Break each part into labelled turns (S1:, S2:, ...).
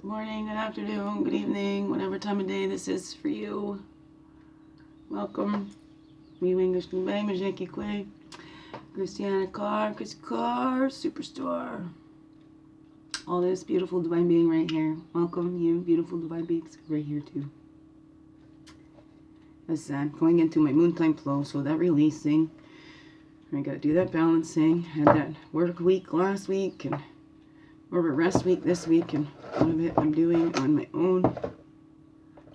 S1: Good morning, good afternoon, good evening, whatever time of day this is for you. Welcome. Me English Dubai, Majeki Kwe, Christiana Carr, Chris Carr, Superstar. All this beautiful divine being right here. Welcome, you beautiful divine beings right here too. As I'm going into my moon time flow, so that releasing. I gotta do that balancing. Had that work week last week and more of a rest week this week, and a lot of it I'm doing on my own.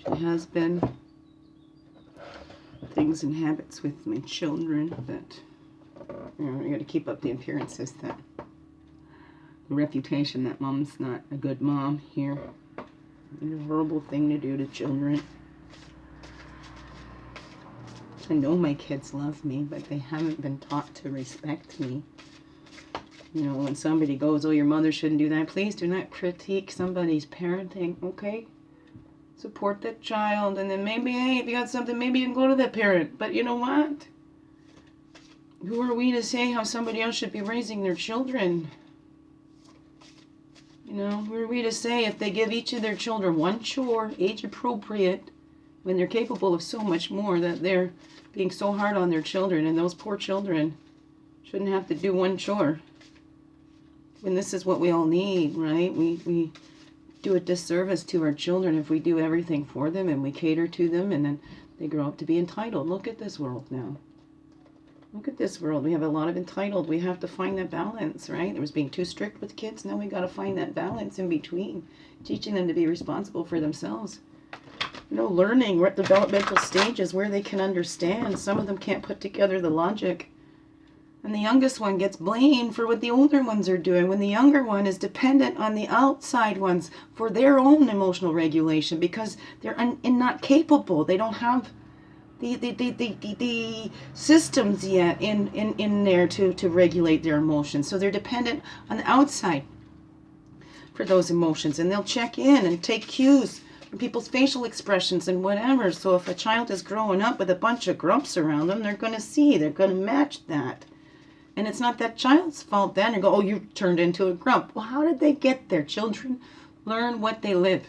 S1: It has been things and habits with my children that, I gotta keep up the appearances, that the reputation that mom's not a good mom here. It's a horrible thing to do to children. I know my kids love me, but they haven't been taught to respect me. You know, when somebody goes, oh, your mother shouldn't do that, please do not critique somebody's parenting, okay? Support that child, and then maybe, hey, if you got something, maybe you can go to that parent. But you know what? Who are we to say how somebody else should be raising their children? You know, who are we to say if they give each of their children one chore, age appropriate, when they're capable of so much more, that they're being so hard on their children, and those poor children shouldn't have to do one chore. When this is what we all need, right? We do a disservice to our children if we do everything for them and we cater to them, and then they grow up to be entitled. Look at this world now. Look at this world. We have a lot of entitled. We have to find that balance, right? There was being too strict with kids. Now we got to find that balance in between, teaching them to be responsible for themselves. You know, learning. We're at developmental stages where they can understand. Some of them can't put together the logic. And the youngest one gets blamed for what the older ones are doing, when the younger one is dependent on the outside ones for their own emotional regulation because they're not capable. They don't have the systems yet in there to regulate their emotions. So they're dependent on the outside for those emotions. And they'll check in and take cues from people's facial expressions and whatever. So if a child is growing up with a bunch of grumps around them, they're going to match that. And it's not that child's fault then. And go, oh, you turned into a grump. Well, how did they get there? Children learn what they live.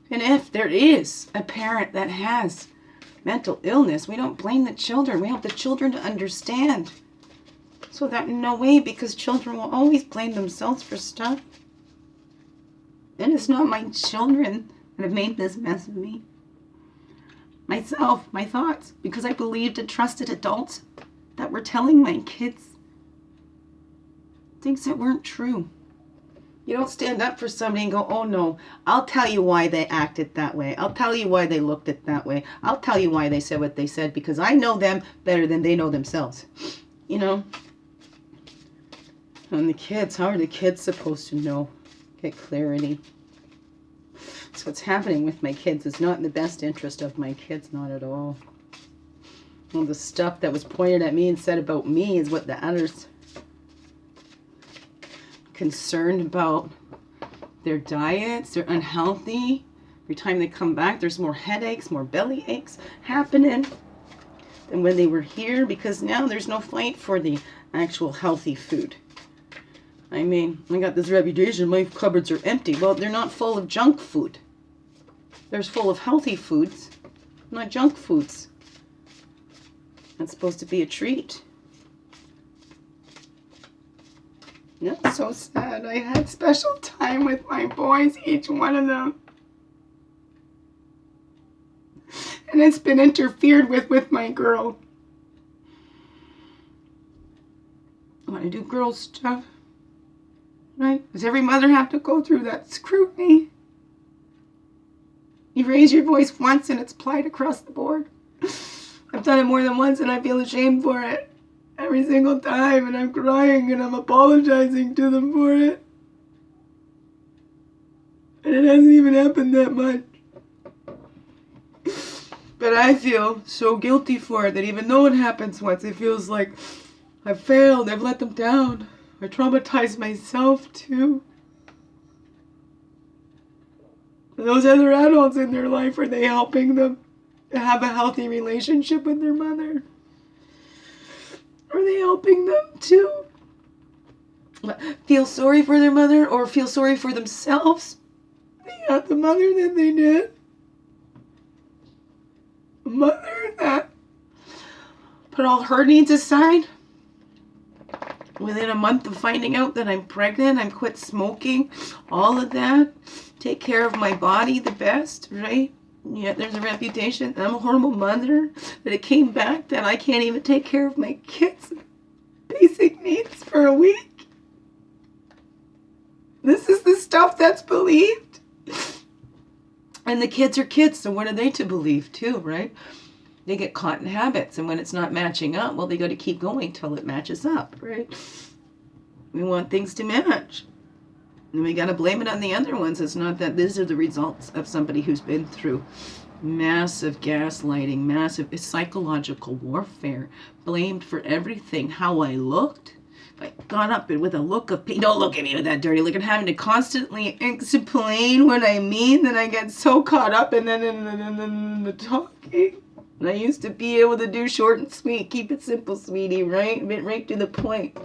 S1: And if there is a parent that has mental illness, we don't blame the children. We help the children to understand. So that in no way, because children will always blame themselves for stuff. And it's not my children that have made this mess of me. Myself, my thoughts, because I believed and trusted adults that were telling my kids things that weren't true. You don't stand up for somebody and go, oh no, I'll tell you why they acted that way. I'll tell you why they looked it that way. I'll tell you why they said what they said, because I know them better than they know themselves. You know? And the kids, how are the kids supposed to know? Get clarity. So what's happening with my kids is not in the best interest of my kids, not at all. Well, the stuff that was pointed at me and said about me is what the others concerned about. Their diets, they're unhealthy. Every time they come back, there's more headaches, more belly aches happening than when they were here, because now there's no fight for the actual healthy food. I mean, I got this reputation, my cupboards are empty. Well, they're not full of junk food. They're full of healthy foods, not junk foods. That's supposed to be a treat. That's so sad. I had special time with my boys, each one of them. And it's been interfered with my girl. I want to do girl stuff. Right? Does every mother have to go through that scrutiny? You raise your voice once and it's applied across the board. I've done it more than once and I feel ashamed for it. Every single time, and I'm crying and I'm apologizing to them for it. And it hasn't even happened that much. But I feel so guilty for it that even though it happens once, it feels like I've failed, I've let them down. I traumatized myself too. Are those other adults in their life, are they helping them to have a healthy relationship with their mother? Are they helping them to feel sorry for their mother or feel sorry for themselves. They had the mother that they did. A mother that put all her needs aside. Within a month of finding out that I'm pregnant, I'm quit smoking, all of that. Take care of my body the best, right? Yet there's a reputation that I'm a horrible mother, that it came back that I can't even take care of my kids' basic needs for a week. This is the stuff that's believed. And the kids are kids, so what are they to believe too, right? They get caught in habits, and when it's not matching up, well, they got to keep going till it matches up, right? We want things to match. And we got to blame it on the other ones. It's not that these are the results of somebody who's been through massive gaslighting, massive psychological warfare, blamed for everything. How I looked. I got up with a look of pain. Don't look at me with that dirty look. And having to constantly explain what I mean, that I get so caught up in the talking. And I used to be able to do short and sweet. Keep it simple, sweetie, right? Get right to the point.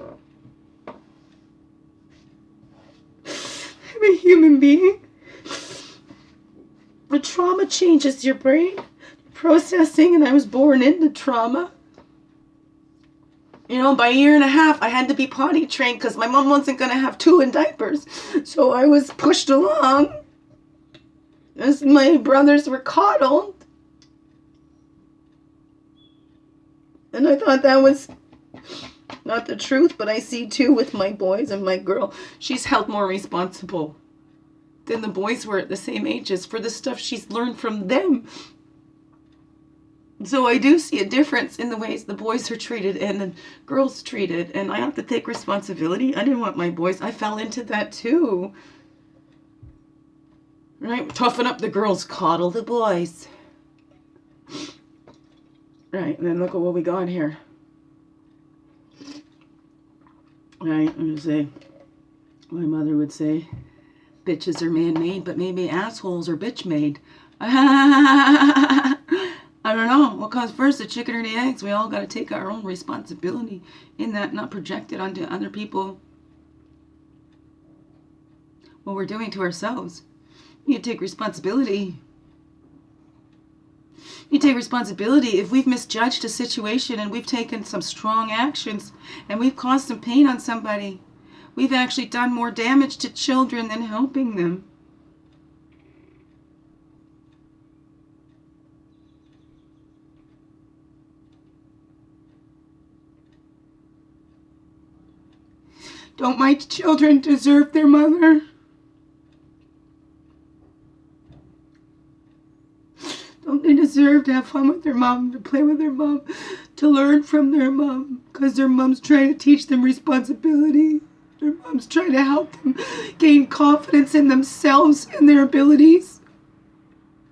S1: I'm a human being. The trauma changes your brain. Processing, and I was born into trauma. You know, by a year and a half, I had to be potty trained because my mom wasn't going to have 2 in diapers. So I was pushed along as my brothers were coddled. And I thought that was not the truth, but I see too with my boys and my girl. She's held more responsible than the boys were at the same ages for the stuff she's learned from them. So I do see a difference in the ways the boys are treated and the girls treated. And I have to take responsibility. I didn't want my boys. I fell into that too. Right? Toughen up the girls, coddle the boys. Right, and then look at what we got here. Right, I'm going to say, my mother would say, bitches are man-made, but maybe assholes are bitch-made. I don't know. What comes first, the chicken or the eggs? We all got to take our own responsibility in that, not project it onto other people. What we're doing to ourselves. We need to take responsibility. You take responsibility. If we've misjudged a situation and we've taken some strong actions and we've caused some pain on somebody, we've actually done more damage to children than helping them. Don't my children deserve their mother? Don't they deserve to have fun with their mom, to play with their mom, to learn from their mom? Because their mom's trying to teach them responsibility. Their mom's trying to help them gain confidence in themselves and their abilities.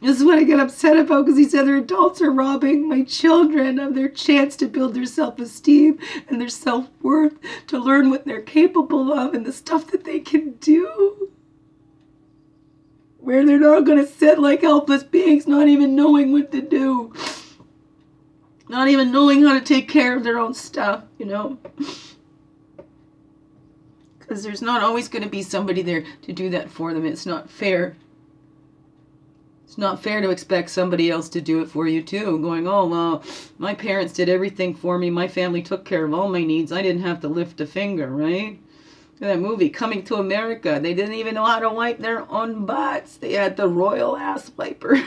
S1: This is what I get upset about, because these other adults are robbing my children of their chance to build their self-esteem and their self-worth, to learn what they're capable of and the stuff that they can do. Where they're not going to sit like helpless beings, not even knowing what to do. Not even knowing how to take care of their own stuff, you know. Because there's not always going to be somebody there to do that for them. It's not fair. It's not fair to expect somebody else to do it for you too. Going, oh, well, my parents did everything for me. My family took care of all my needs. I didn't have to lift a finger, right? That movie, Coming to America. They didn't even know how to wipe their own butts. They had the royal ass wiper.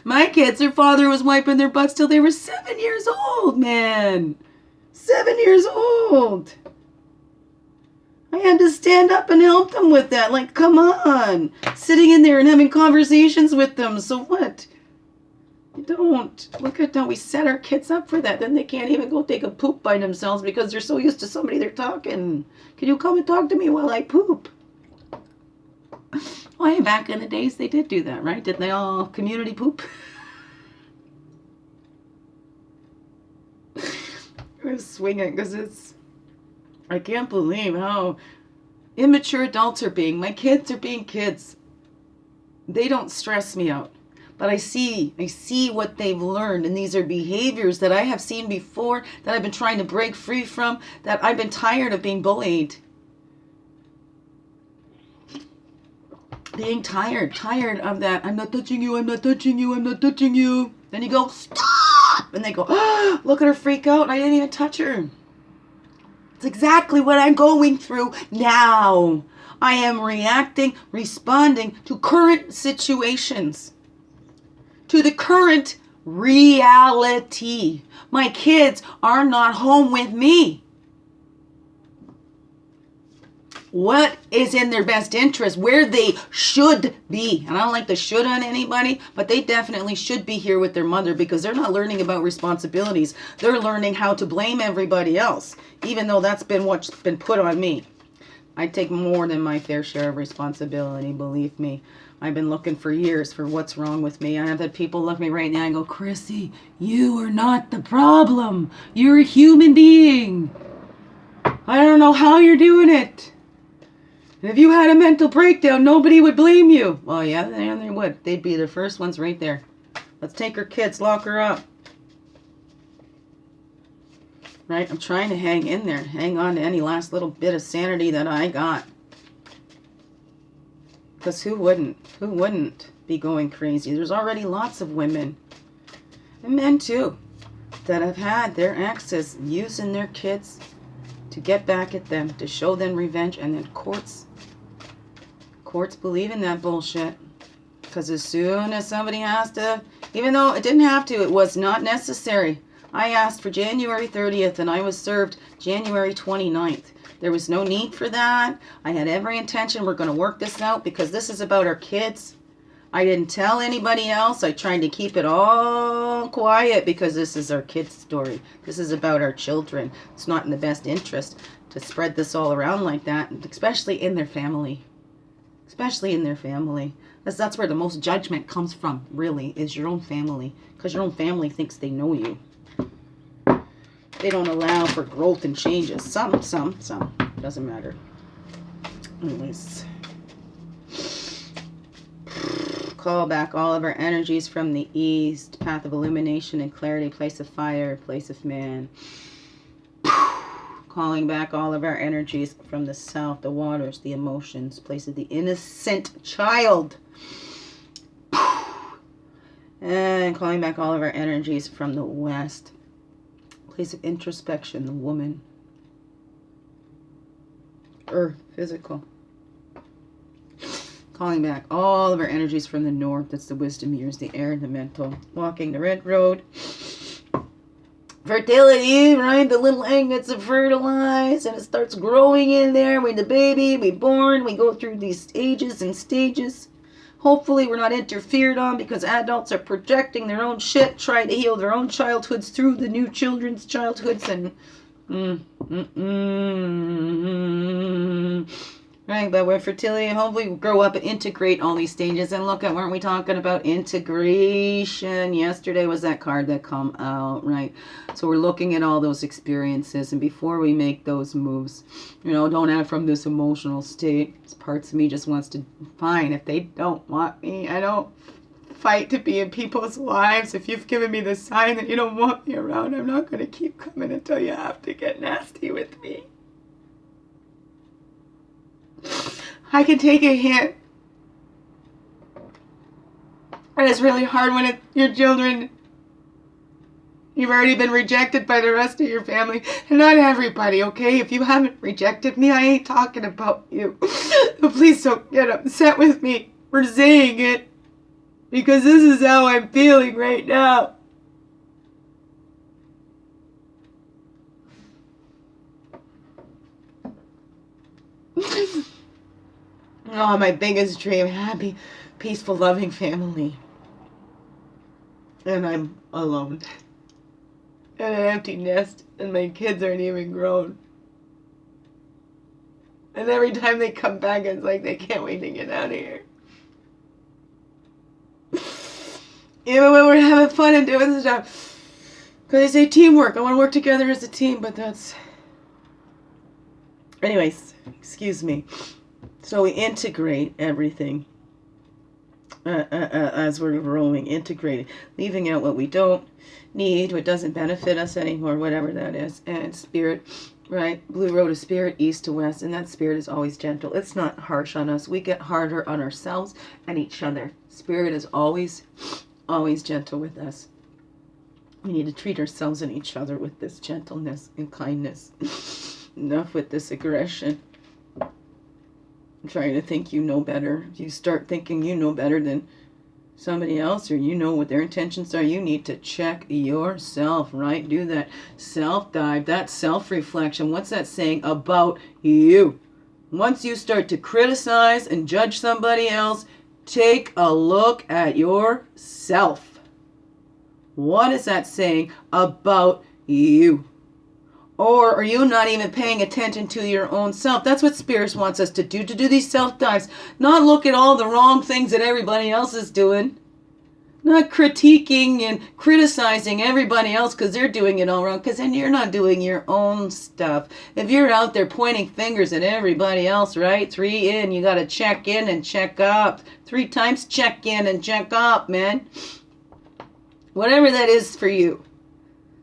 S1: My kids, their father was wiping their butts till they were 7 years old, man. 7 years old. I had to stand up and help them with that. Like, come on. Sitting in there and having conversations with them. So what? You don't. Look at how we set our kids up for that. Then they can't even go take a poop by themselves because they're so used to somebody they're talking. Can you come and talk to me while I poop? Well, back in the days they did do that, right? Didn't they all community poop? I'm swinging because it's... I can't believe how immature adults are being. My kids are being kids. They don't stress me out. But I see what they've learned, and these are behaviors that I have seen before, that I've been trying to break free from, that I've been tired of being bullied. Being tired of that. I'm not touching you, I'm not touching you, I'm not touching you. Then you go, stop! And they go, oh, look at her freak out, and I didn't even touch her. It's exactly what I'm going through now. I am reacting, responding to current situations, to the current reality. My kids are not home with me. What is in their best interest? Where they should be. And I don't like to should on anybody, but they definitely should be here with their mother, because they're not learning about responsibilities. They're learning how to blame everybody else, even though that's been what's been put on me. I take more than my fair share of responsibility, believe me. I've been looking for years for what's wrong with me. I have had people look at me right now and go, Chrissy, you are not the problem. You're a human being. I don't know how you're doing it. And if you had a mental breakdown, nobody would blame you. Well, yeah, they would. They'd be the first ones right there. Let's take her kids, lock her up. Right? I'm trying to hang in there. Hang on to any last little bit of sanity that I got. Because who wouldn't? Who wouldn't be going crazy? There's already lots of women, and men too, that have had their exes using their kids to get back at them, to show them revenge, and then courts believe in that bullshit. Because as soon as somebody has to, even though it didn't have to, it was not necessary. I asked for January 30th and I was served January 29th. There was no need for that. I had every intention, we're going to work this out, because this is about our kids. I didn't tell anybody else. I tried to keep it all quiet, because this is our kids' story. This is about our children. It's not in the best interest to spread this all around like that, especially in their family. Especially in their family. That's where the most judgment comes from, really, is your own family. Because your own family thinks they know you. They don't allow for growth and changes. Some. Doesn't matter. Anyways. Call back all of our energies from the east. Path of illumination and clarity. Place of fire. Place of man. Calling back all of our energies from the south. The waters. The emotions. Place of the innocent child. And calling back all of our energies from the west. Place of introspection, the woman. Earth, physical. Calling back all of our energies from the north. That's the wisdom years, the air, the mental. Walking the red road. Fertility, right? The little egg gets fertilized and it starts growing in there. When the baby, we born, we go through these ages and stages. Hopefully we're not interfered on, because adults are projecting their own shit, trying to heal their own childhoods through the new children's childhoods, and right, but with fertility, hopefully we grow up and integrate all these stages. And look at, weren't we talking about integration? Yesterday was that card that come out, right? So we're looking at all those experiences, and before we make those moves, don't act from this emotional state. Parts of me just wants to, fine, if they don't want me, I don't fight to be in people's lives. If you've given me the sign that you don't want me around, I'm not going to keep coming until you have to get nasty with me. I can take a hint. And it's really hard when your children, you've already been rejected by the rest of your family. And not everybody, okay? If you haven't rejected me, I ain't talking about you. So please don't get upset with me for saying it. Because this is how I'm feeling right now. Oh, my biggest dream, happy, peaceful, loving family. And I'm alone. And an empty nest, and my kids aren't even grown. And every time they come back, it's like they can't wait to get out of here. Even when we're having fun and doing stuff. Because they say teamwork. I want to work together as a team, but that's... Anyways, excuse me. So we integrate everything. as we're growing, integrating, leaving out what we don't need, what doesn't benefit us anymore, whatever that is. And spirit, right? Blue road of spirit, east to west, and that spirit is always gentle. It's not harsh on us. We get harder on ourselves and each other. Spirit is always gentle with us. We need to treat ourselves and each other with this gentleness and kindness. Enough with this aggression. Trying to think you know better. If you start thinking you know better than somebody else, or you know what their intentions are, you need to check yourself, right? Do that self-dive, that self-reflection. What's that saying about you? Once you start to criticize and judge somebody else, take a look at yourself. What is that saying about you? Or are you not even paying attention to your own self? That's what Spirit wants us to do these self-dives. Not look at all the wrong things that everybody else is doing. Not critiquing and criticizing everybody else because they're doing it all wrong. Because then you're not doing your own stuff. If you're out there pointing fingers at everybody else, right? 3 in, you got to check in and check up. 3 times check in and check up, man. Whatever that is for you.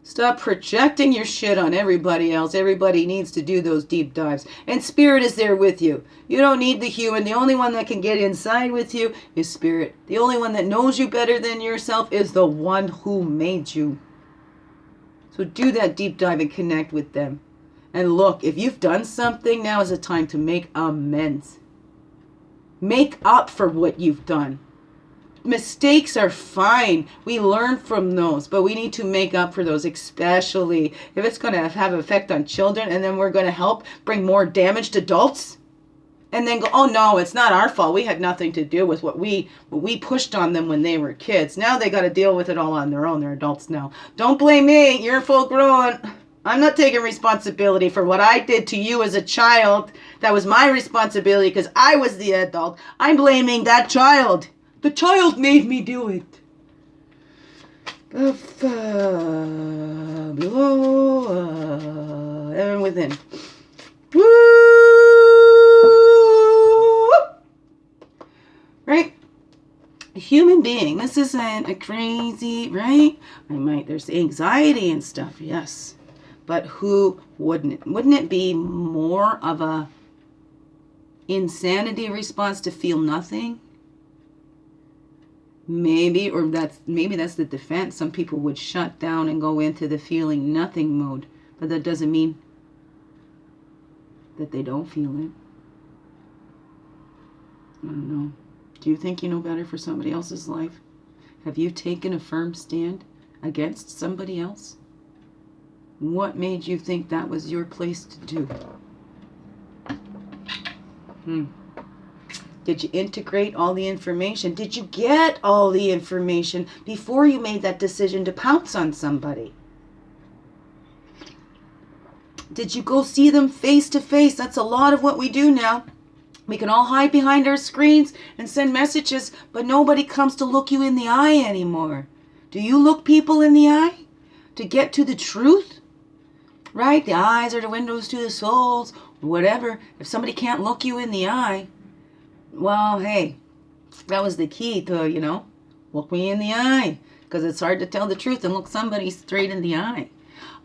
S1: Stop projecting your shit on everybody else. Everybody needs to do those deep dives. And Spirit is there with you. You don't need the human. The only one that can get inside with you is Spirit. The only one that knows you better than yourself is the one who made you. So do that deep dive and connect with them. And look, if you've done something, now is the time to make amends. Make up for what you've done. Mistakes are fine. We learn from those, but we need to make up for those, especially if it's going to have an effect on children, and then we're going to help bring more damaged adults, and then go, oh no, it's not our fault. We had nothing to do with what we pushed on them when they were kids. Now they got to deal with it all on their own. They're adults now. Don't blame me. You're full grown. I'm not taking responsibility for what I did to you as a child. That was my responsibility because I was the adult. I'm blaming that child. The child made me do it. Below and within. Woo! Right? A human being. This isn't a crazy, right? There's anxiety and stuff, yes. But who wouldn't? Wouldn't it be more of a insanity response to feel nothing? Maybe that's the defense. Some people would shut down and go into the feeling nothing mode. But that doesn't mean that they don't feel it. I don't know. Do you think you know better for somebody else's life? Have you taken a firm stand against somebody else? What made you think that was your place to do? Did you integrate all the information? Did you get all the information before you made that decision to pounce on somebody? Did you go see them face to face? That's a lot of what we do now. We can all hide behind our screens and send messages, but nobody comes to look you in the eye anymore. Do you look people in the eye to get to the truth? Right? The eyes are the windows to the souls, whatever. If somebody can't look you in the eye, well, hey, that was the key to, look me in the eye. Because it's hard to tell the truth and look somebody straight in the eye.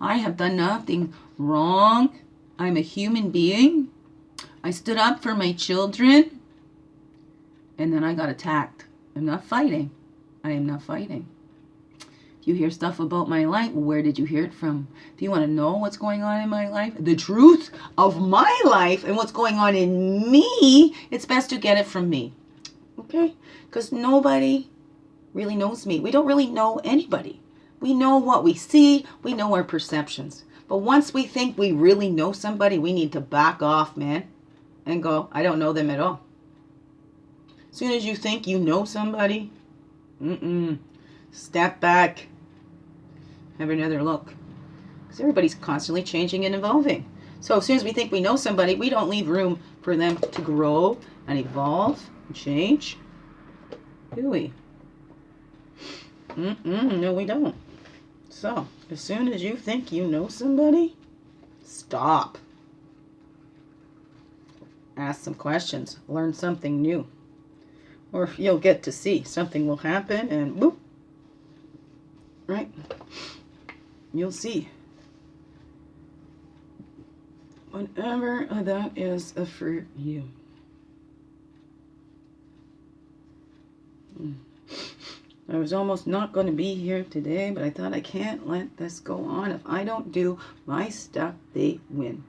S1: I have done nothing wrong. I'm a human being. I stood up for my children. And then I got attacked. I'm not fighting. I am not fighting. If you hear stuff about my life, where did you hear it from? If you want to know what's going on in my life, the truth of my life and what's going on in me, it's best to get it from me. Okay? Because nobody really knows me. We don't really know anybody. We know what we see. We know our perceptions. But once we think we really know somebody, we need to back off, man, and go, I don't know them at all. As soon as you think you know somebody, step back. Have another look. Because everybody's constantly changing and evolving. So as soon as we think we know somebody, we don't leave room for them to grow and evolve and change. Do we? No, we don't. So, as soon as you think you know somebody, stop. Ask some questions. Learn something new. Or you'll get to see. Something will happen and boop. Right? You'll see. Whatever that is for you. I was almost not going to be here today, but I thought I can't let this go on. If I don't do my stuff, they win.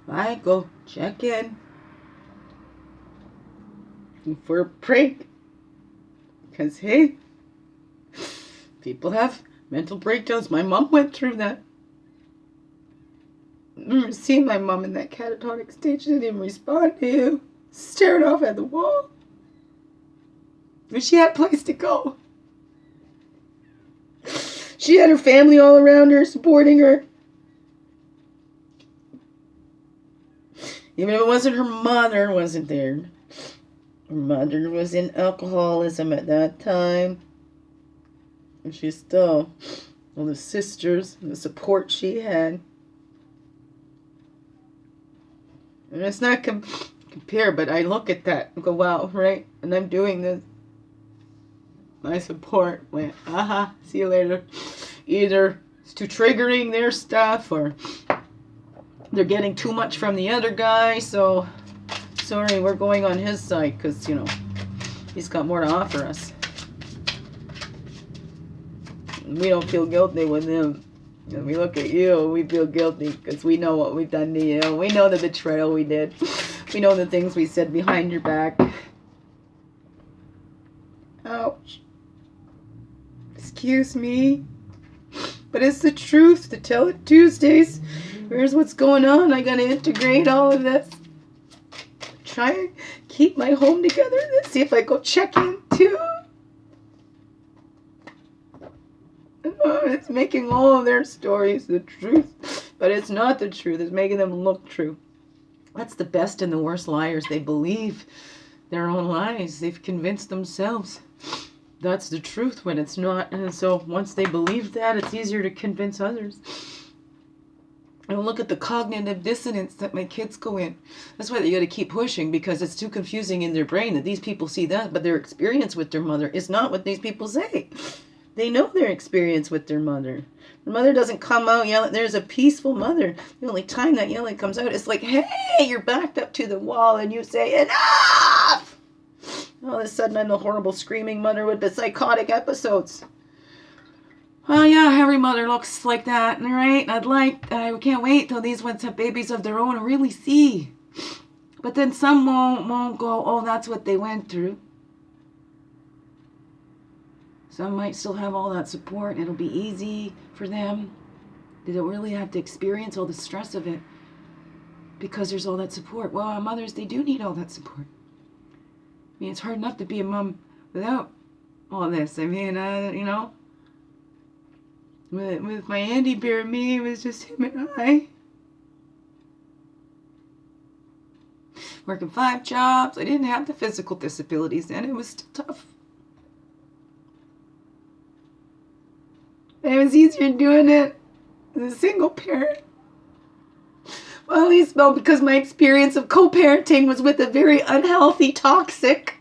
S1: I go check in for a break. Because, hey, people have mental breakdowns. My mom went through that. I remember seeing my mom in that catatonic stage. She didn't even respond to you. Staring off at the wall. But she had a place to go. She had her family all around her, supporting her. Even if it wasn't her mother, wasn't there. Her mother was in alcoholism at that time. And she still, all the sisters, and the support she had. And it's not compare, but I look at that and go, wow, right? And I'm doing this. My support went, see you later. Either it's too triggering their stuff, or they're getting too much from the other guy, so sorry, we're going on his side, because, you know, he's got more to offer us. We don't feel guilty with him. And we look at you, we feel guilty, because we know what we've done to you. We know the betrayal we did. We know the things we said behind your back. Ouch. Excuse me. But it's the truth. To tell it Tuesdays. Here's what's going on. I gotta integrate all of this. Try and keep my home together. Let's see if I go check in too. It's making all of their stories the truth. But it's not the truth. It's making them look true. That's the best and the worst liars. They believe their own lies. They've convinced themselves that's the truth when it's not. And so once they believe that, it's easier to convince others. And look at the cognitive dissonance that my kids go in. That's why they got to keep pushing, because it's too confusing in their brain that these people see that, but their experience with their mother is not what these people say. They know their experience with their mother. The mother doesn't come out yelling. There's a peaceful mother. The only time that yelling comes out is like, hey, you're backed up to the wall and you say, enough! All of a sudden, I'm the horrible screaming mother with the psychotic episodes. Oh yeah, every mother looks like that, right? I can't wait till these ones have babies of their own and really see. But then some won't go, oh, that's what they went through. Some might still have all that support. It'll be easy for them. They don't really have to experience all the stress of it because there's all that support. Well, mothers, they do need all that support. I mean, it's hard enough to be a mom without all this. I mean, you know, with my Andy Bear and me, it was just him and I. Working 5 jobs. I didn't have the physical disabilities then. It was still tough. It was easier doing it as a single parent. Well, at least, well, because my experience of co-parenting was with a very unhealthy, toxic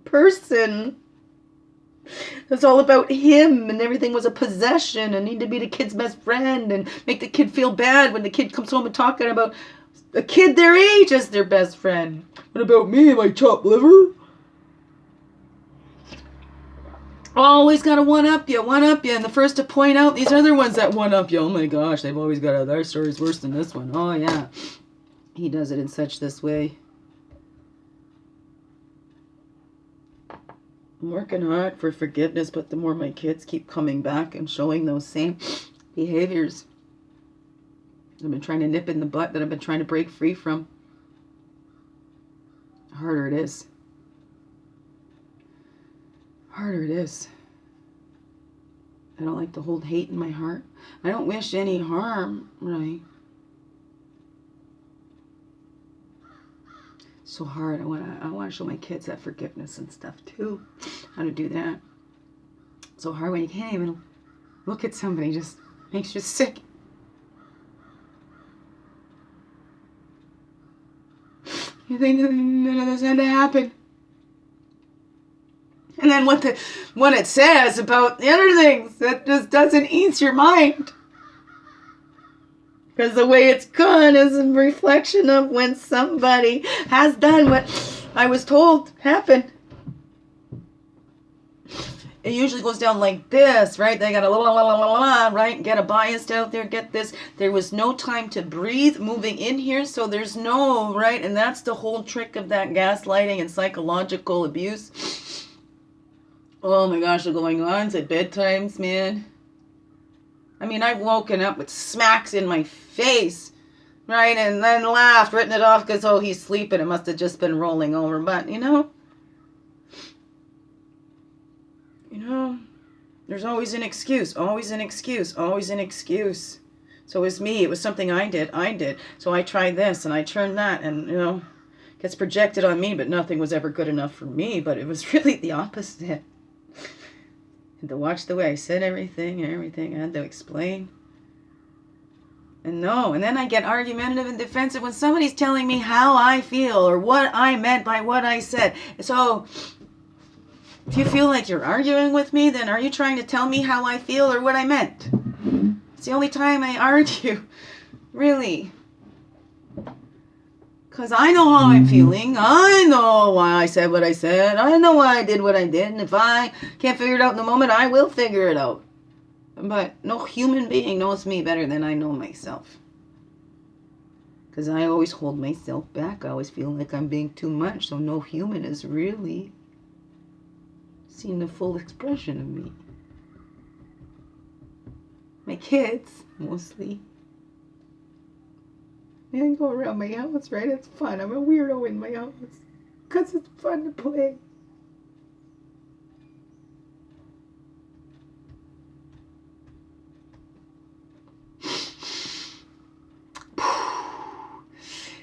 S1: person. It was all about him, and everything was a possession, and need to be the kid's best friend, and make the kid feel bad when the kid comes home and talking about a kid their age as their best friend. What about me, my chopped liver? Always got to one-up you, and the first to point out these other ones that one-up you. Oh my gosh, they've always got their stories worse than this one. Oh yeah, he does it in such this way. I'm working hard for forgiveness, but the more my kids keep coming back and showing those same behaviors, I've been trying to nip in the butt that I've been trying to break free from, the harder it is. Harder it is. I don't like to hold hate in my heart. I don't wish any harm, right? So hard. I want to show my kids that forgiveness and stuff too. How to do that. So hard when you can't even look at somebody. Just makes you sick. You think none of this had to happen. And then what it says about the other things, that just doesn't ease your mind. Because the way it's gone is a reflection of when somebody has done what I was told happened. It usually goes down like this, right? They got a la, right? Get a bias out there, get this. There was no time to breathe moving in here, so there's no, right? And that's the whole trick of that gaslighting and psychological abuse. Oh my gosh, they're going on at bedtimes, man. I mean, I've woken up with smacks in my face, right? And then laughed, written it off because, oh, he's sleeping. It must have just been rolling over. But, you know, there's always an excuse, always an excuse, always an excuse. So it was me. It was something I did. So I tried this and I turned that and, it gets projected on me, but nothing was ever good enough for me. But it was really the opposite. Had to watch the way I said everything. I had to explain. And then I get argumentative and defensive when somebody's telling me how I feel or what I meant by what I said. So if you feel like you're arguing with me, then are you trying to tell me how I feel or what I meant? It's the only time I argue, really. Because I know how I'm feeling. I know why I said what I said. I know why I did what I did. And if I can't figure it out in the moment, I will figure it out. But no human being knows me better than I know myself. Because I always hold myself back. I always feel like I'm being too much. So no human has really seen the full expression of me. My kids, mostly. I go around my house, right? It's fun. I'm a weirdo in my house. Because it's fun to play.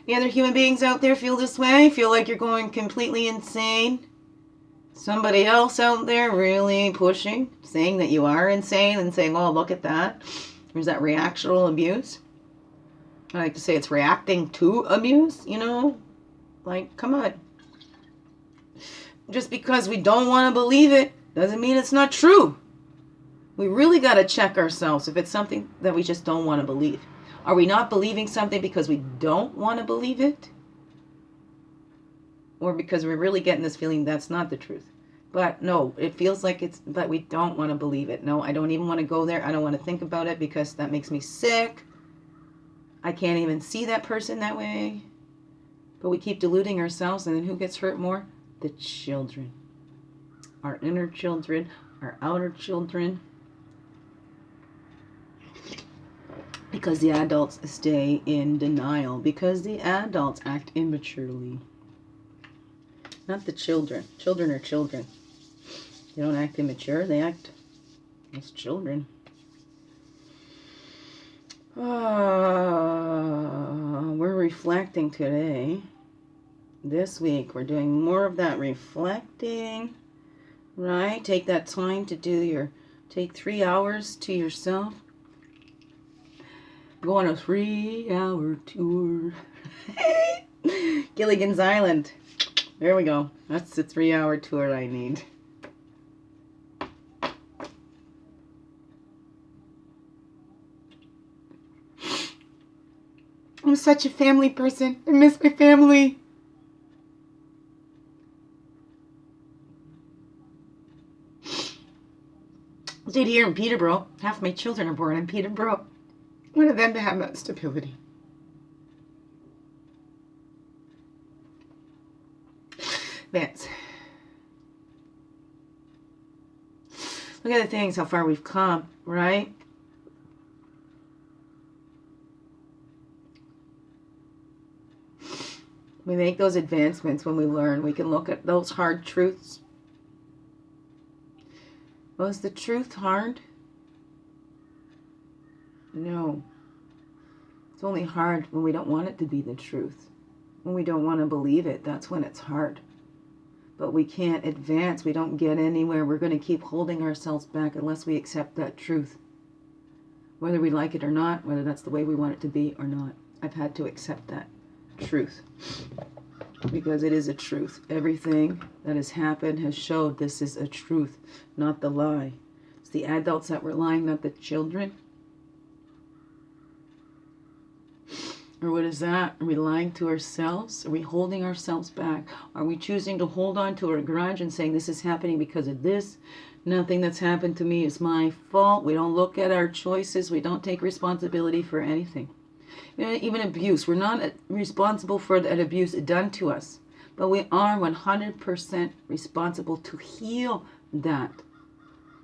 S1: The other human beings out there feel this way? Feel like you're going completely insane? Somebody else out there really pushing, saying that you are insane and saying, oh, look at that. There's that reactional abuse. I like to say it's reacting to abuse, Like, come on. Just because we don't want to believe it doesn't mean it's not true. We really got to check ourselves if it's something that we just don't want to believe. Are we not believing something because we don't want to believe it? Or because we're really getting this feeling that's not the truth? But no, it feels like it's, but we don't want to believe it. No, I don't even want to go there. I don't want to think about it because that makes me sick. I can't even see that person that way. But we keep deluding ourselves, and then who gets hurt more? The children. Our inner children, our outer children. Because the adults stay in denial. Because the adults act immaturely. Not the children. Children are children. They don't act immature. They act as children. We're reflecting today. This week we're doing more of that reflecting. Right? Take that time to take 3 hours to yourself. Go on a 3-hour tour. Gilligan's Island. There we go. That's the 3-hour tour I need. I'm such a family person. I miss my family. I stayed here in Peterborough. Half my children are born in Peterborough. I wanted them to have that stability. Vance. Look at the things, how far we've come, right? We make those advancements when we learn. We can look at those hard truths. Was the truth hard? No. It's only hard when we don't want it to be the truth. When we don't want to believe it, that's when it's hard. But we can't advance. We don't get anywhere. We're going to keep holding ourselves back unless we accept that truth. Whether we like it or not, whether that's the way we want it to be or not. I've had to accept that truth. because it is a truth. Everything that has happened has showed this is a truth, not the lie. It's the adults that were lying, not the children. Or what is that? Are we lying to ourselves? Are we holding ourselves back? Are we choosing to hold on to our grudge and saying this is happening because of this? Nothing that's happened to me is my fault. We don't look at our choices. We don't take responsibility for anything. Even abuse. We're not responsible for that abuse done to us. But we are 100% responsible to heal that.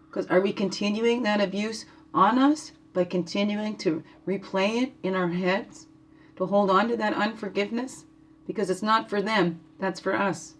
S1: Because are we continuing that abuse on us by continuing to replay it in our heads? To hold on to that unforgiveness? Because it's not for them. That's for us.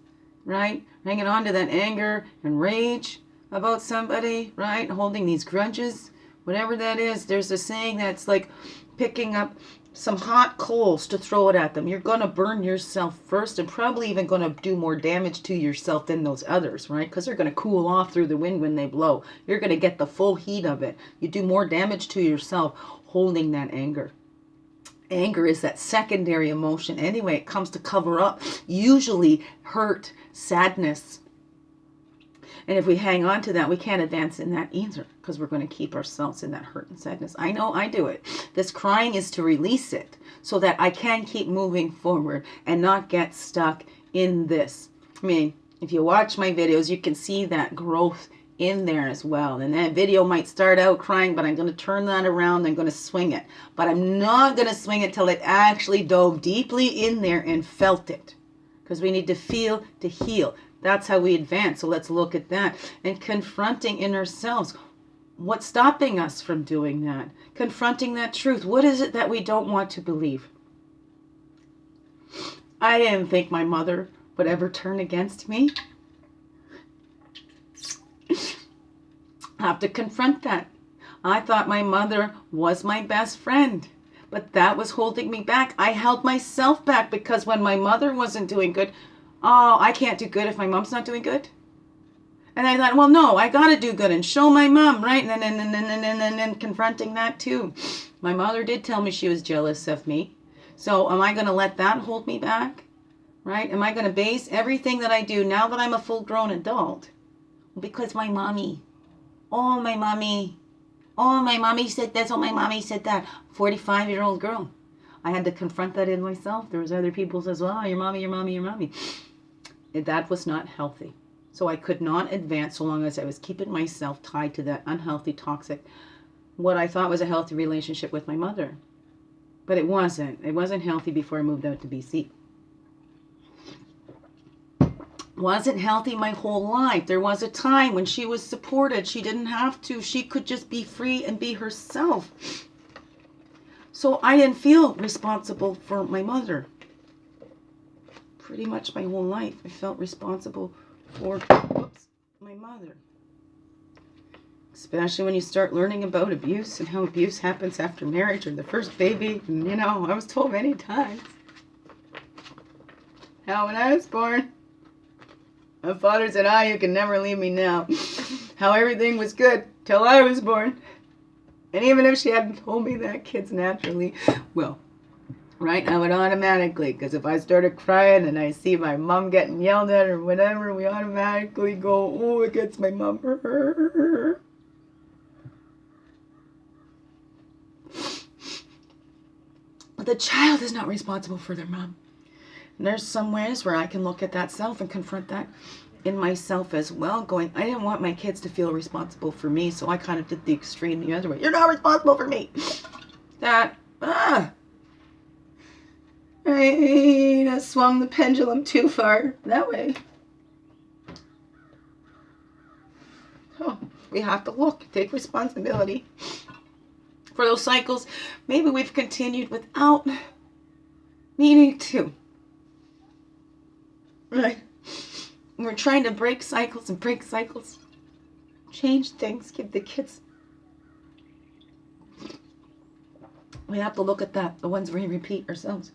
S1: Right? Hanging on to that anger and rage about somebody. Right? Holding these grudges. Whatever that is. There's a saying that's like picking up some hot coals to throw it at them. You're going to burn yourself first and probably even going to do more damage to yourself than those others, right? Because they're going to cool off through the wind when they blow. You're going to get the full heat of it. You do more damage to yourself holding that anger. Anger is that secondary emotion. Anyway, it comes to cover up usually hurt, sadness. And if we hang on to that, we can't advance in that either because we're going to keep ourselves in that hurt and sadness. I know I do it. This crying is to release it so that I can keep moving forward and not get stuck in this. I mean, if you watch my videos, you can see that growth in there as well. And that video might start out crying, but I'm going to turn that around. I'm going to swing it. But I'm not going to swing it till it actually dove deeply in there and felt it. Because we need to feel to heal. That's how we advance. So let's look at that. And confronting in ourselves. What's stopping us from doing that? Confronting that truth. What is it that we don't want to believe? I didn't think my mother would ever turn against me. I have to confront that. I thought my mother was my best friend. But that was holding me back. I held myself back because when my mother wasn't doing good, oh, I can't do good if my mom's not doing good. And I thought, well, no, I got to do good and show my mom, right? And then confronting that too. My mother did tell me she was jealous of me. So am I going to let that hold me back? Right? Am I going to base everything that I do now that I'm a full-grown adult? Well, because my mommy, my mommy said this, my mommy said that. 45-year-old girl. I had to confront that in myself. There was other people who says, well, your mommy. That was not healthy. So I could not advance so long as I was keeping myself tied to that unhealthy, toxic, what I thought was a healthy relationship with my mother. But it wasn't. It wasn't healthy before I moved out to BC. Wasn't healthy my whole life. There was a time when she was supported. She didn't have to. She could just be free and be herself. So I didn't feel responsible for my mother. Pretty much my whole life I felt responsible for my mother. Especially when you start learning about abuse and how abuse happens after marriage or the first baby. And, I was told many times how when I was born, my father said, you can never leave me now. How everything was good till I was born. And even if she hadn't told me that, kids naturally will. Right? I would automatically, because if I started crying and I see my mom getting yelled at or whatever, we automatically go, oh, it gets my mom. But the child is not responsible for their mom. And there's some ways where I can look at that self and confront that in myself as well, going, I didn't want my kids to feel responsible for me, so I kind of did the extreme the other way. You're not responsible for me. I swung the pendulum too far that way. So we have to take responsibility for those cycles. Maybe we've continued without needing to. Right? We're trying to break cycles. Change things, give the kids. We have to look at that, the ones we repeat ourselves.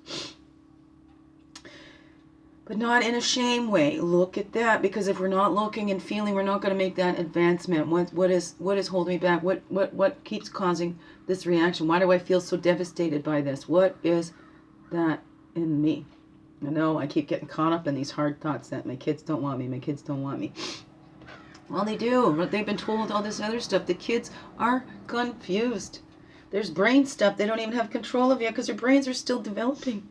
S1: But not in a shame way. Look at that, because if we're not looking and feeling, we're not going to make that advancement. What is holding me back? What keeps causing this reaction? Why do I feel so devastated by this? What is that in me? I know I keep getting caught up in these hard thoughts that my kids don't want me, my kids don't want me. Well, they do, but they've been told all this other stuff. The kids are confused. There's brain stuff they don't even have control of yet because their brains are still developing.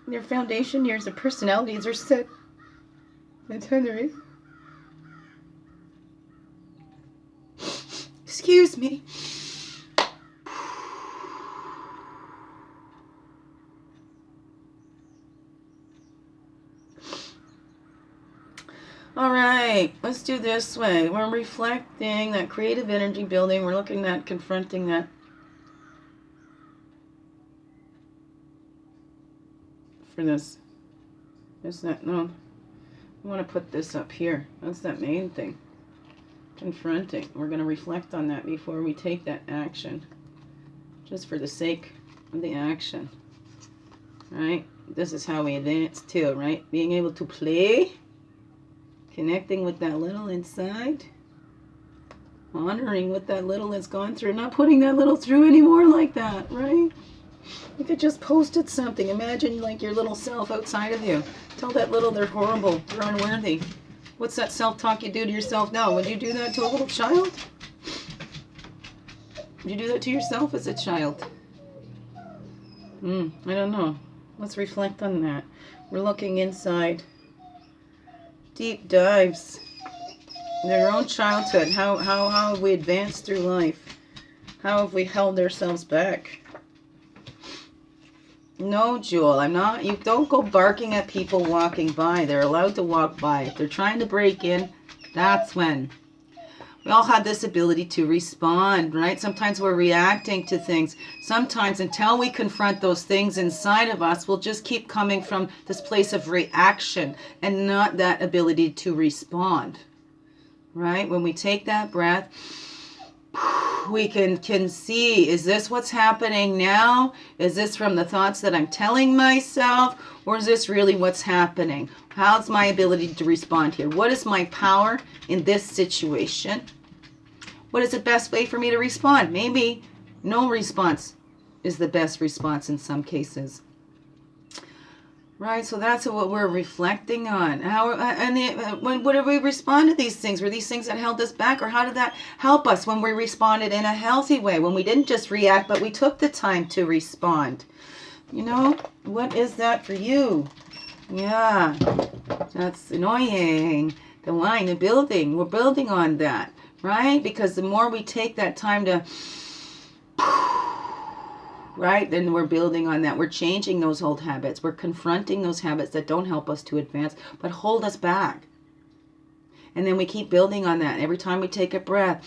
S1: Their foundation years, their personalities are set. That's how there is. Excuse me. All right, let's do this way. We're reflecting that creative energy building. We're looking at confronting that. For this. Is that, no. I want to put this up here. That's that main thing. Confronting. We're going to reflect on that before we take that action. Just for the sake of the action. Right? This is how we advance too, right? Being able to play. Connecting with that little inside. Honoring what that little has gone through. Not putting that little through anymore like that, right? You could just posted something. Imagine like your little self outside of you. Tell that little they're horrible, they're unworthy. What's that self-talk you do to yourself now? Would you do that to a little child? Would you do that to yourself as a child? I don't know. Let's reflect on that. We're looking inside. Deep dives. Their own childhood. How have we advanced through life? How have we held ourselves back? No, Jewel, I'm not. You don't go barking at people walking by. They're allowed to walk by. If they're trying to break in, that's when. We all have this ability to respond, right? Sometimes we're reacting to things. Sometimes until we confront those things inside of us, we'll just keep coming from this place of reaction and not that ability to respond, right? When we take that breath, we can see, is this what's happening now? Is this from the thoughts that I'm telling myself? Or is this really what's happening? How's my ability to respond here? What is my power in this situation? What is the best way for me to respond? Maybe no response is the best response in some cases. Right, so that's what we're reflecting on. What did we respond to these things? Were these things that held us back, or how did that help us when we responded in a healthy way? When we didn't just react, but we took the time to respond. You know, what is that for you? Yeah, that's annoying. The line, the building, we're building on that, right? Because the more we take that time to... right? Then we're building on that. We're changing those old habits. We're confronting those habits that don't help us to advance, but hold us back. And then we keep building on that. Every time we take a breath,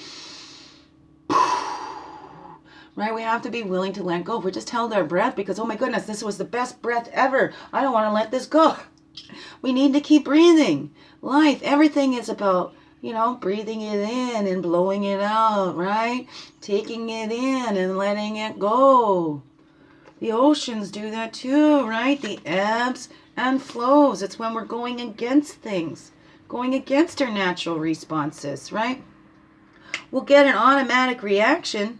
S1: right? We have to be willing to let go. If we just held our breath because, oh my goodness, this was the best breath ever. I don't want to let this go. We need to keep breathing. Life, everything is about, you know, breathing it in and blowing it out, right? Taking it in and letting it go. The oceans do that too, right? The ebbs and flows. It's when we're going against things, going against our natural responses, right? We'll get an automatic reaction,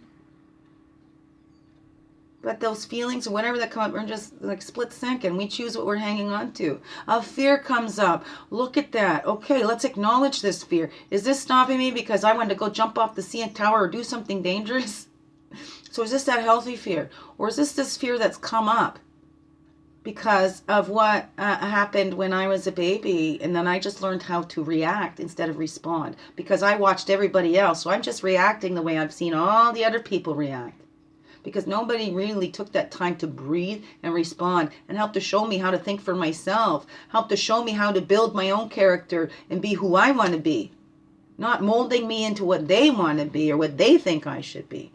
S1: but those feelings or whatever that come up are just like split second. We choose what we're hanging on to. A fear comes up. Look at that. Okay, let's acknowledge this fear. Is this stopping me because I wanted to go jump off the CN Tower or do something dangerous? So is this that healthy fear? Or is this fear that's come up because of what happened when I was a baby, and then I just learned how to react instead of respond because I watched everybody else. So I'm just reacting the way I've seen all the other people react. Because nobody really took that time to breathe and respond and help to show me how to think for myself, help to show me how to build my own character and be who I want to be, not molding me into what they want to be or what they think I should be.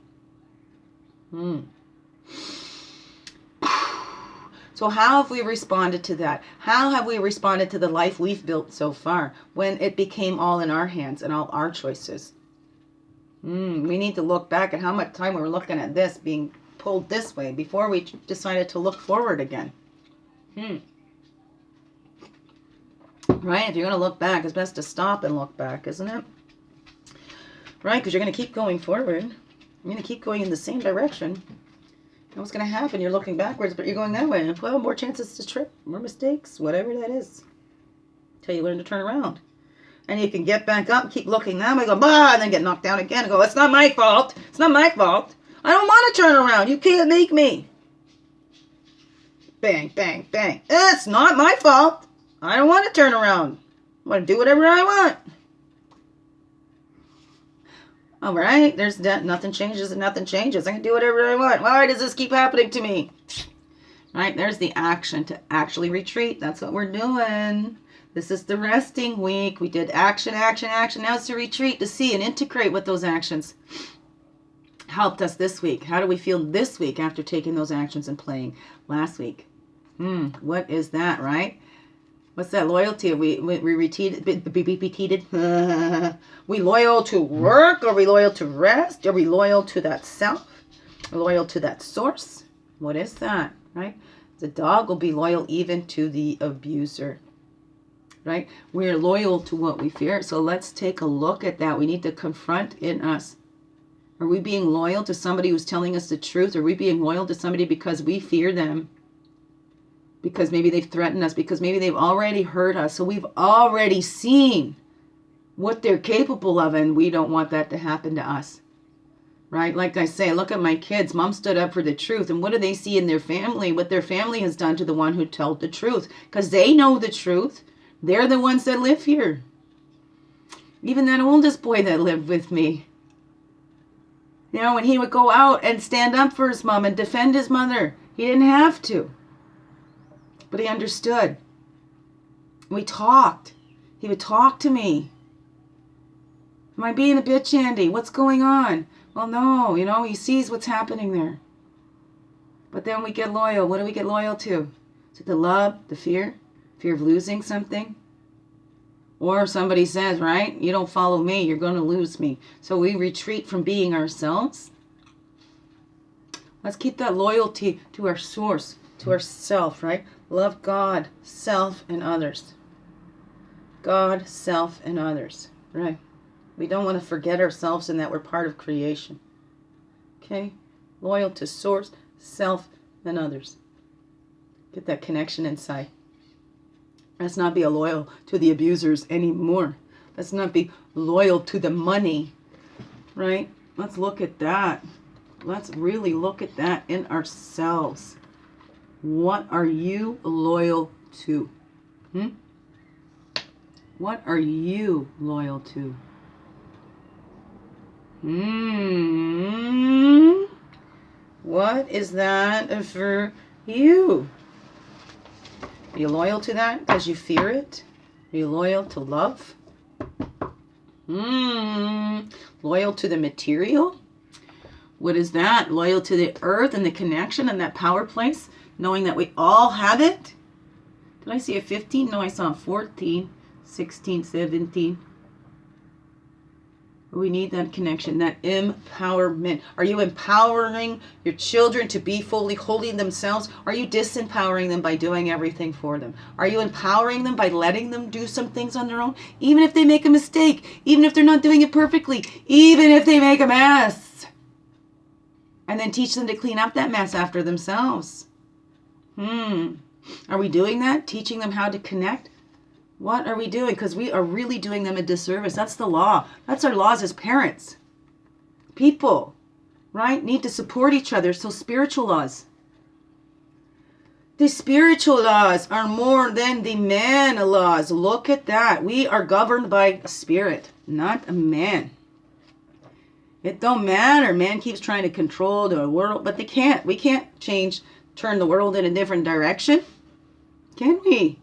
S1: So how have we responded to that? How have we responded to the life we've built so far when it became all in our hands and all our choices? We need to look back at how much time we were looking at this being pulled this way before we decided to look forward again. Right? If you're going to look back, it's best to stop and look back, isn't it? Right? Because you're going to keep going forward. You're going to keep going in the same direction. What's going to happen? You're looking backwards, but you're going that way. Well, more chances to trip, more mistakes, whatever that is. Until you learn to turn around. And you can get back up, keep looking that way, go, bah, and then get knocked down again and go, it's not my fault. It's not my fault. I don't want to turn around. You can't make me. Bang, bang, bang. It's not my fault. I don't want to turn around. I want to do whatever I want. All right, there's that. Nothing changes and nothing changes. I can do whatever I want. Why does this keep happening to me? Right, there's the action to actually retreat. That's what we're doing. This is the resting week. We did action, action, action. Now it's to retreat, to see and integrate what those actions helped us this week. How do we feel this week after taking those actions and playing last week? What is that, right? What's that loyalty? We repeated. We loyal to work? Are we loyal to rest? Are we loyal to that self? Loyal to that source? What is that, right? The dog will be loyal even to the abuser, right? We're loyal to what we fear. So let's take a look at that. We need to confront in us. Are we being loyal to somebody who's telling us the truth? Are we being loyal to somebody because we fear them? Because maybe they've threatened us, because maybe they've already hurt us. So we've already seen what they're capable of, and we don't want that to happen to us. Right? Like I say, look at my kids. Mom stood up for the truth. And what do they see in their family? What their family has done to the one who told the truth. Because they know the truth. They're the ones that live here. Even that oldest boy that lived with me. You know, when he would go out and stand up for his mom and defend his mother, he didn't have to. But he understood. We talked. He would talk to me. Am I being a bitch, Andy? What's going on? Well, no, you know, he sees what's happening there. But then we get loyal. What do we get loyal to? Is it the love, the fear? Fear of losing something? Or somebody says, right, you don't follow me, you're going to lose me. So we retreat from being ourselves. Let's keep that loyalty to our source, to ourself, right? Love God, self, and others. God, self, and others, right? We don't want to forget ourselves and that we're part of creation. Okay? Loyal to source, self, and others. Get that connection inside. Let's not be loyal to the abusers anymore. Let's not be loyal to the money, right? Let's look at that. Let's really look at that in ourselves. What are you loyal to? What are you loyal to? What is that for you? Are you loyal to that because you fear it? Are you loyal to love? Loyal to the material? What is that? Loyal to the earth and the connection and that power place? Knowing that we all have it? Did I see a 15? No, I saw a 14, 16, 17. We need that connection, that empowerment. Are you empowering your children to be fully holy themselves? Are you disempowering them by doing everything for them? Are you empowering them by letting them do some things on their own? Even if they make a mistake, even if they're not doing it perfectly, even if they make a mess. And then teach them to clean up that mess after themselves. Are we doing that? Teaching them how to connect? What are we doing? Because we are really doing them a disservice. That's the law. That's our laws as parents. People, right, need to support each other. So spiritual laws. The spiritual laws are more than the man laws. Look at that. We are governed by a spirit, not a man. It don't matter. Man keeps trying to control the world, but they can't. We can't turn the world in a different direction. Can we?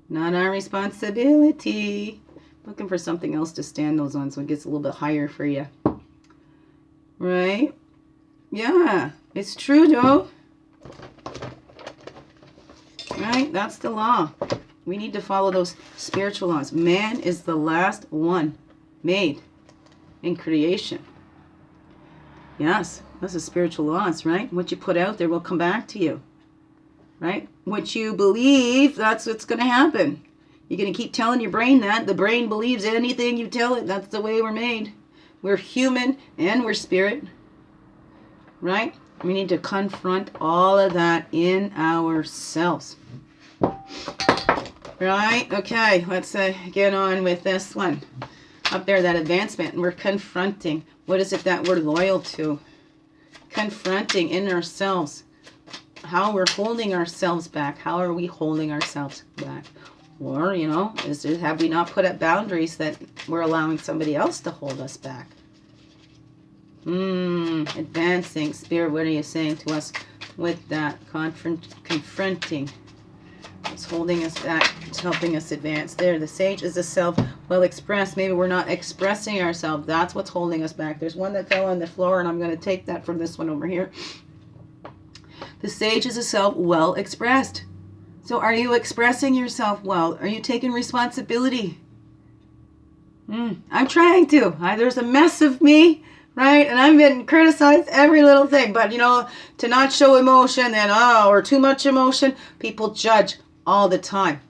S1: Not our responsibility. Looking for something else to stand those on so it gets a little bit higher for you. Right? Yeah, it's true though. Right? That's the law. We need to follow those spiritual laws. Man is the last one made in creation. Yes, that's the spiritual laws, right? What you put out there will come back to you. Right? What you believe, that's what's going to happen. You're going to keep telling your brain that. The brain believes anything you tell it. That's the way we're made. We're human and we're spirit. Right? We need to confront all of that in ourselves. Right? Okay, let's get on with this one. Up there, that advancement. We're confronting. What is it that we're loyal to? Confronting in ourselves. How we're holding ourselves back. How are we holding ourselves back? Or, you know, have we not put up boundaries that we're allowing somebody else to hold us back? Advancing. Spirit, what are you saying to us with that? Confronting. It's holding us back. It's helping us advance. There, the sage is a self well expressed. Maybe we're not expressing ourselves. That's what's holding us back. There's one that fell on the floor, and I'm going to take that from this one over here. The sage is a self well expressed. So are you expressing yourself well? Are you taking responsibility? I'm trying to. There's a mess of me, right? And I'm getting criticized every little thing. But, you know, to not show emotion and, or too much emotion, people judge all the time.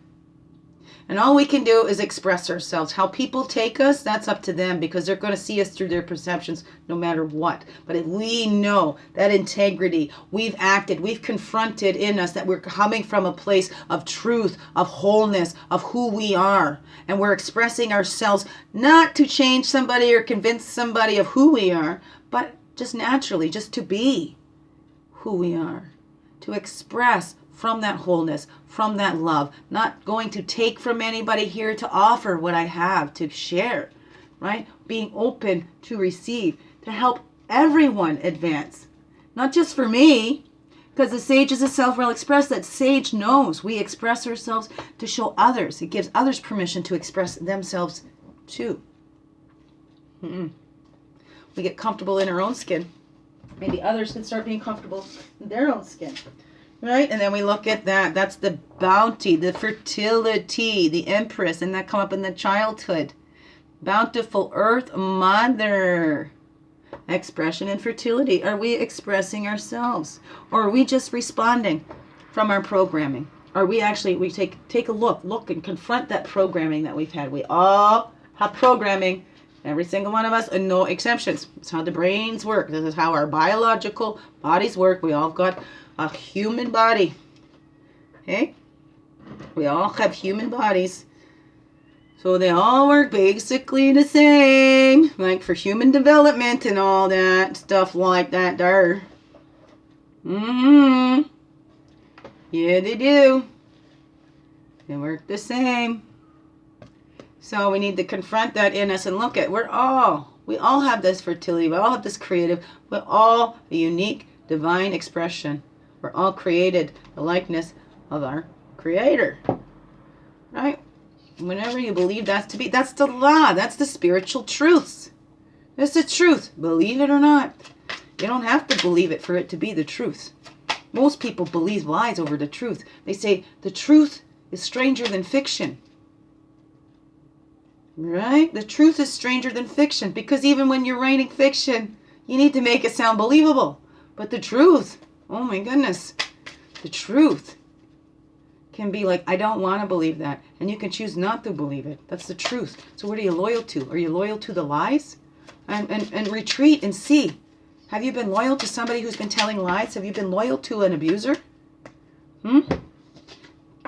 S1: And all we can do is express ourselves. How people take us, that's up to them, because they're going to see us through their perceptions no matter what. But if we know that integrity, we've acted, we've confronted in us that we're coming from a place of truth, of wholeness, of who we are. And we're expressing ourselves not to change somebody or convince somebody of who we are, but just naturally, just to be who we are. To express from that wholeness, from that love, not going to take from anybody, here to offer what I have to share, right? Being open to receive, to help everyone advance, not just for me, because the sage is a self well expressed. That sage knows we express ourselves to show others. It gives others permission to express themselves too. We get comfortable in our own skin. Maybe others can start being comfortable in their own skin. Right? And then we look at that. That's the bounty, the fertility, the empress. And that come up in the childhood. Bountiful earth mother. Expression and fertility. Are we expressing ourselves? Or are we just responding from our programming? Are we actually, we take a look and confront that programming that we've had. We all have programming. Every single one of us, and no exceptions. It's how the brains work. This is how our biological bodies work. We all got a human body. Okay? We all have human bodies. So they all work basically the same. Like for human development and all that stuff like that there. Yeah, they do. They work the same. So we need to confront that in us and look at, we all have this fertility. We all have this creative. We're all a unique divine expression. We're all created the likeness of our Creator. Right? Whenever you believe that's to be, that's the law. That's the spiritual truths. That's the truth. Believe it or not. You don't have to believe it for it to be the truth. Most people believe lies over the truth. They say the truth is stranger than fiction. Right? The truth is stranger than fiction, because even when you're writing fiction, you need to make it sound believable. But the truth, oh my goodness, the truth can be like, I don't want to believe that. And you can choose not to believe it. That's the truth. So what are you loyal to? Are you loyal to the lies? And retreat and see. Have you been loyal to somebody who's been telling lies? Have you been loyal to an abuser?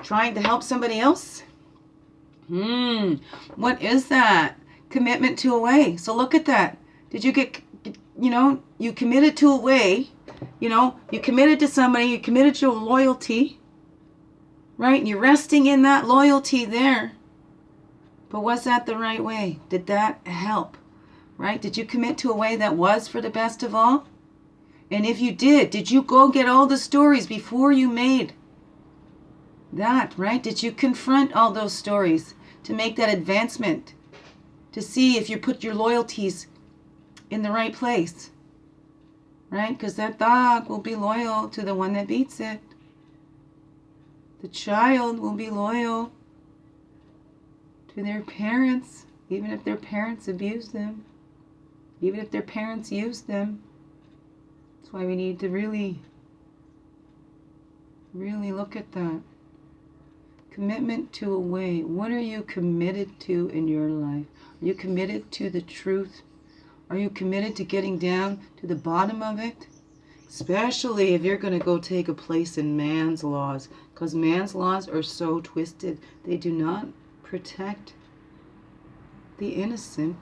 S1: Trying to help somebody else? What is that? Commitment to a way. So look at that. Did you get, you committed to a way, you committed to somebody, you committed to a loyalty, right? And you're resting in that loyalty there. But was that the right way? Did that help? Right? Did you commit to a way that was for the best of all? And if you did you go get all the stories before you made that, right? Did you confront all those stories to make that advancement? To see if you put your loyalties in the right place, right? Because that dog will be loyal to the one that beats it. The child will be loyal to their parents, even if their parents abuse them, even if their parents use them. That's why we need to really, really look at that. Commitment to a way. What are you committed to in your life? Are you committed to the truth? Are you committed to getting down to the bottom of it? Especially if you're going to go take a place in man's laws. Because man's laws are so twisted. They do not protect the innocent.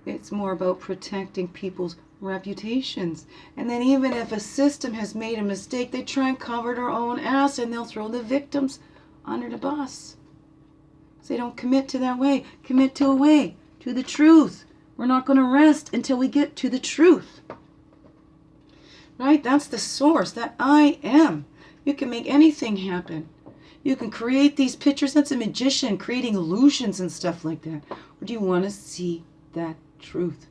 S1: It's more about protecting people's reputations. And then even if a system has made a mistake, they try and cover their own ass and they'll throw the victims under the bus. So they don't commit to that way. Commit to a way, to the truth. We're not going to rest until we get to the truth. Right? That's the source, that I am. You can make anything happen. You can create these pictures. That's a magician creating illusions and stuff like that. Or do you want to see that truth?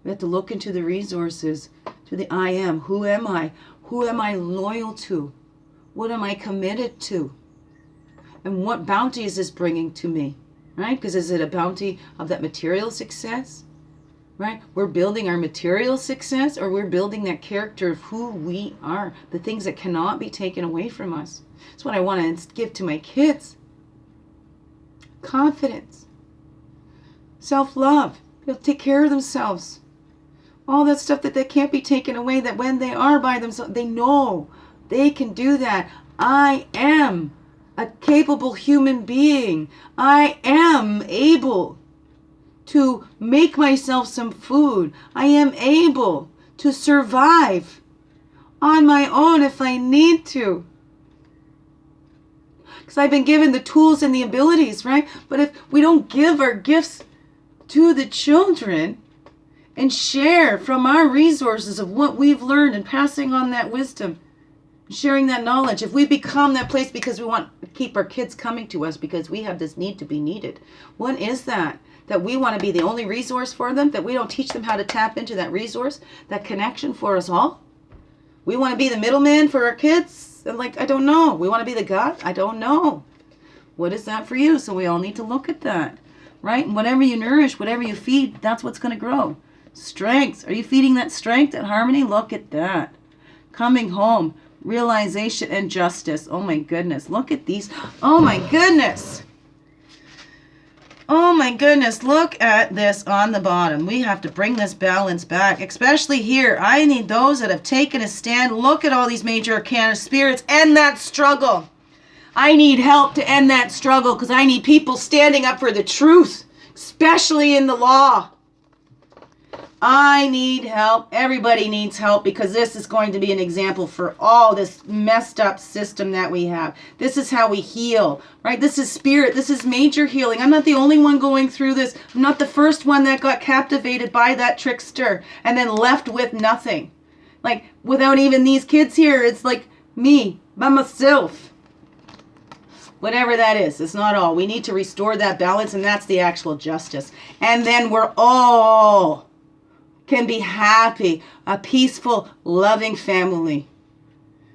S1: We have to look into the resources, to the I am. Who am I? Who am I loyal to? What am I committed to? And what bounty is this bringing to me? Right? Because is it a bounty of that material success? Right? We're building our material success, or we're building that character of who we are, the things that cannot be taken away from us. That's what I want to give to my kids. Confidence. Self-love. They'll take care of themselves. All that stuff that they can't be taken away, that when they are by themselves, they know they can do that. I am a capable human being. I am able to make myself some food. I am able to survive on my own if I need to. Because I've been given the tools and the abilities, right? But if we don't give our gifts to the children and share from our resources of what we've learned and passing on that wisdom, sharing that knowledge, if we become that place because we want to keep our kids coming to us because we have this need to be needed, what is that? That we want to be the only resource for them, that we don't teach them how to tap into that resource, that connection for us all. We want to be the middleman for our kids. Like, I don't know. We want to be the God? I don't know. What is that for you? So we all need to look at that, right? And whatever you nourish, whatever you feed, that's what's going to grow. Strength. Are you feeding that strength and harmony? Look at that. Coming home, realization and justice. Oh my goodness. Look at these. Oh my goodness. Oh my goodness, look at this on the bottom. We have to bring this balance back, especially here. I need those that have taken a stand. Look at all these major arcana spirits. End that struggle. I need help to end that struggle because I need people standing up for the truth, especially in the law. I need help. Everybody needs help because this is going to be an example for all this messed up system that we have. This is how we heal, right? This is spirit. This is major healing. I'm not the only one going through this. I'm not the first one that got captivated by that trickster and then left with nothing. Like, without even these kids here, it's like me, by myself. Whatever that is, it's not all. We need to restore that balance, and that's the actual justice. And then we're all can be happy, a peaceful, loving family.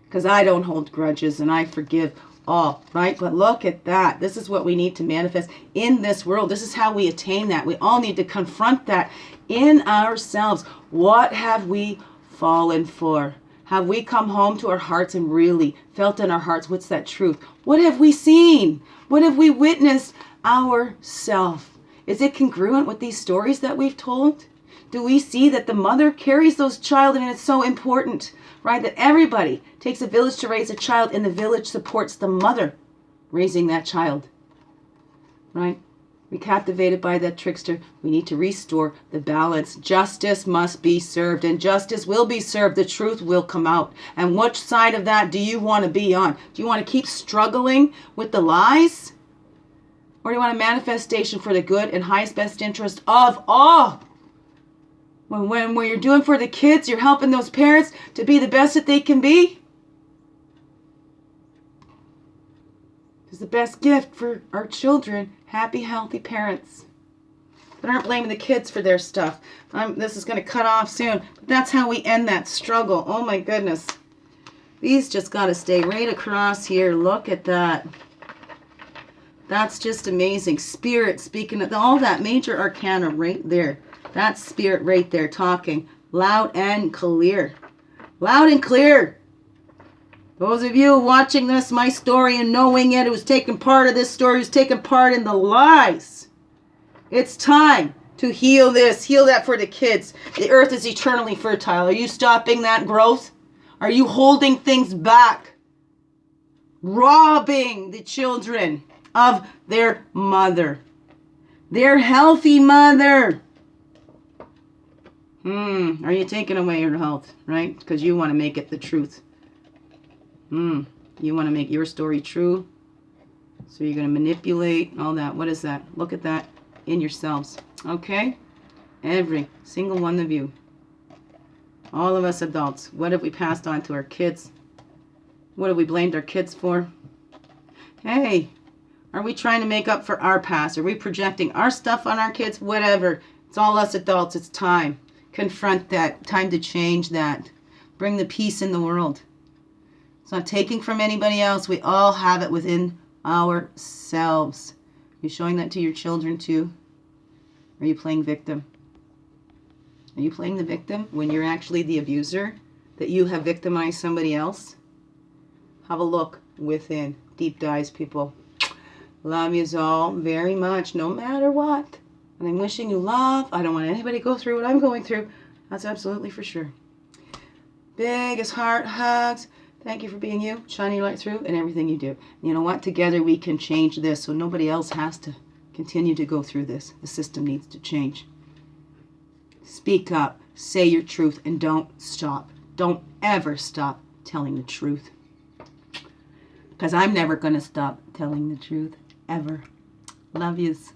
S1: Because I don't hold grudges and I forgive all, right? But look at that. This is what we need to manifest in this world. This is how we attain that. We all need to confront that in ourselves. What have we fallen for? Have we come home to our hearts and really felt in our hearts what's that truth? What have we seen? What have we witnessed ourselves? Is it congruent with these stories that we've told? Do we see that the mother carries those child, and it's so important, right? That everybody takes a village to raise a child, and the village supports the mother raising that child, right? We're captivated by that trickster. We need to restore the balance. Justice must be served, and justice will be served. The truth will come out. And which side of that do you want to be on? Do you want to keep struggling with the lies? Or do you want a manifestation for the good and highest best interest of all? When you're doing for the kids, you're helping those parents to be the best that they can be. It's the best gift for our children, happy, healthy parents that aren't blaming the kids for their stuff. This is going to cut off soon. But that's how we end that struggle. Oh my goodness. These just got to stay right across here. Look at that. That's just amazing. Spirit speaking of all that major arcana right there. That's spirit right there talking loud and clear. Loud and clear. Those of you watching this, my story, and knowing it, who's taken part of this story, who's taken part in the lies. It's time to heal this, heal that for the kids. The earth is eternally fertile. Are you stopping that growth? Are you holding things back? Robbing the children of their mother. Their healthy mother. Are you taking away her health, right? Because you want to make it the truth. You want to make your story true. So you're going to manipulate all that. What is that? Look at that in yourselves. Okay? Every single one of you. All of us adults. What have we passed on to our kids? What have we blamed our kids for? Hey, are we trying to make up for our past? Are we projecting our stuff on our kids? Whatever. It's all us adults. It's time. Confront that. Time to change that. Bring the peace in the world. It's not taking from anybody else. We all have it within ourselves. You're showing that to your children too? Or are you playing victim? Are you playing the victim when you're actually the abuser? That you have victimized somebody else? Have a look within. Deep dives, people. Love yous all very much, no matter what. And I'm wishing you love. I don't want anybody to go through what I'm going through. That's absolutely for sure. Biggest heart hugs. Thank you for being you, shining your light through, and everything you do. And you know what? Together we can change this so nobody else has to continue to go through this. The system needs to change. Speak up. Say your truth and don't stop. Don't ever stop telling the truth. Because I'm never going to stop telling the truth. Ever. Love yous.